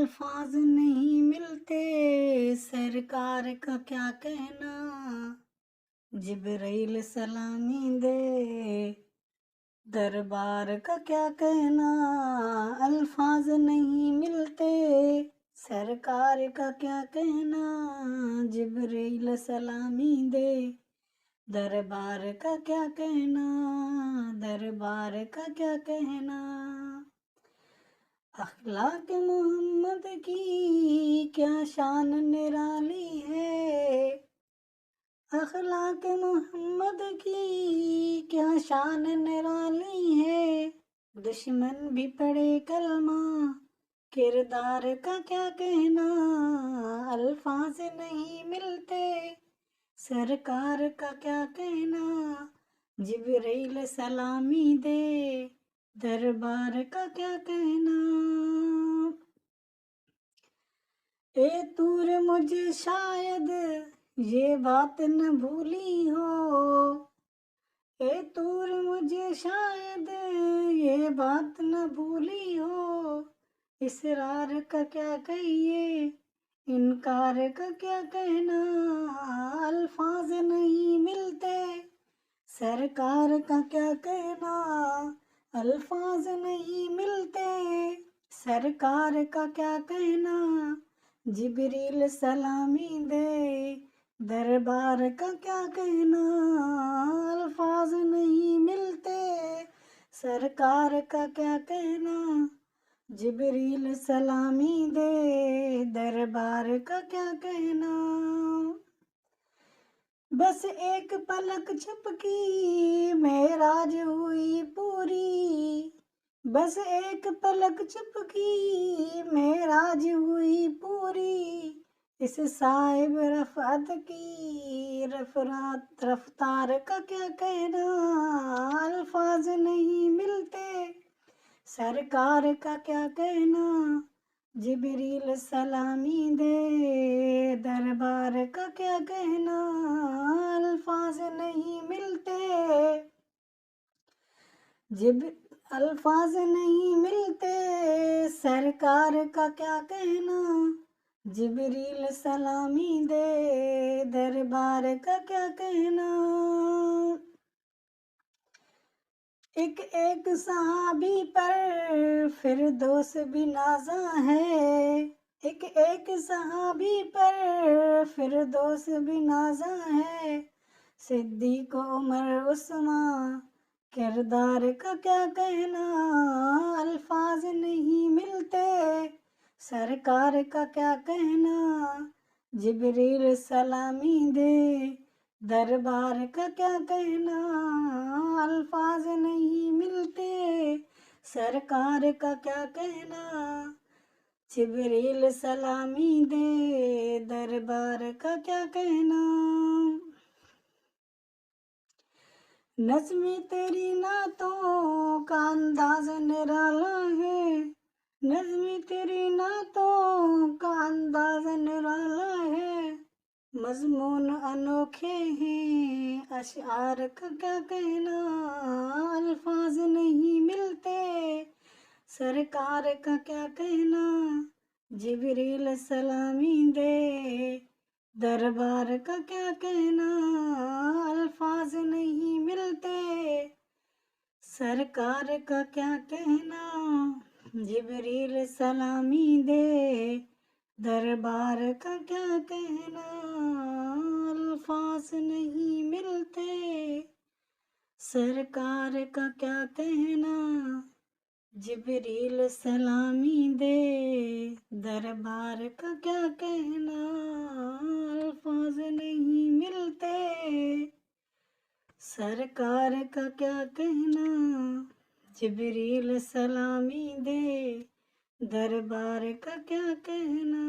الفاظ نہیں ملتے، سرکار کا کیا کہنا، جبرائیل سلامی دے دربار کا کیا کہنا، الفاظ نہیں ملتے، سرکار کا کیا کہنا، جبرائیل سلامی دے دربار کا کیا کہنا، دربار کا کیا کہنا۔ اخلاق محمد کی کیا شان نرالی ہے، اخلاق محمد کی کیا شان نرالی ہے، دشمن بھی پڑھے کلمہ کردار کا کیا کہنا، الفاظ نہیں ملتے، سرکار کا کیا کہنا، جبرائیل سلامی دے دربار کا کیا کہنا۔ اے طور مجھے شاید یہ بات نہ بھولی ہو، اے طور مجھے شاید یہ بات نہ بھولی ہو، اسرار کا کیا کہیے، انکار کا کیا کہنا، الفاظ نہیں ملتے، سرکار کا کیا کہنا، الفاظ نہیں ملتے، سرکار کا کیا کہنا، جبرائیل سلامی دے دربار کا کیا کہنا، الفاظ نہیں ملتے، سرکار کا کیا کہنا، جبرائیل سلامی دے دربار کا کیا کہنا۔ بس ایک پلک جھپکی معراج ہوئی پوری، بس ایک پلک جھپکی معراج ہوئی پوری، اس صاحب رفعت کی رفتار کا کیا کہنا، الفاظ نہیں ملتے، سرکار کا کیا کہنا، جبرائیل سلامی دے دربار کا کیا کہنا، الفاظ نہیں ملتے، الفاظ نہیں ملتے، سرکار کا کیا کہنا، جبرائیل سلامی دے دربار کا کیا کہنا۔ ایک ایک صحابی پر فردوس بھی نازاں ہے، ایک ایک صحابی پر فردوس بھی نازاں ہے، صدیق عمر عثمان کردار کا کیا کہنا، الفاظ نہیں ملتے، سرکار کا کیا کہنا، جبرائیل سلامی دے دربار کا کیا کہنا، الفاظ نہیں ملتے، سرکار کا کیا کہنا، جبرائیل سلامی دے دربار کا کیا کہنا۔ نظم تیری نعتوں کا انداز نرالا ہے، نظم تیری نعتوں کا انداز نرالا ہے، مضمون انوکھے ہیں، اشعار کا کیا کہنا، الفاظ نہیں ملتے، سرکار کا کیا کہنا، جبرائیل سلامی دے دربار کا کیا کہنا، الفاظ نہیں ملتے، سرکار کا کیا کہنا، جبرائیل سلامی دے دربار کا کیا کہنا، الفاظ نہیں ملتے، سرکار کا کیا کہنا، جبرائیل سلامی دے دربار کا کیا کہنا، الفاظ نہیں ملتے، سرکار کا کیا کہنا، جبرائیل سلامی دے دربار کا کیا کہنا۔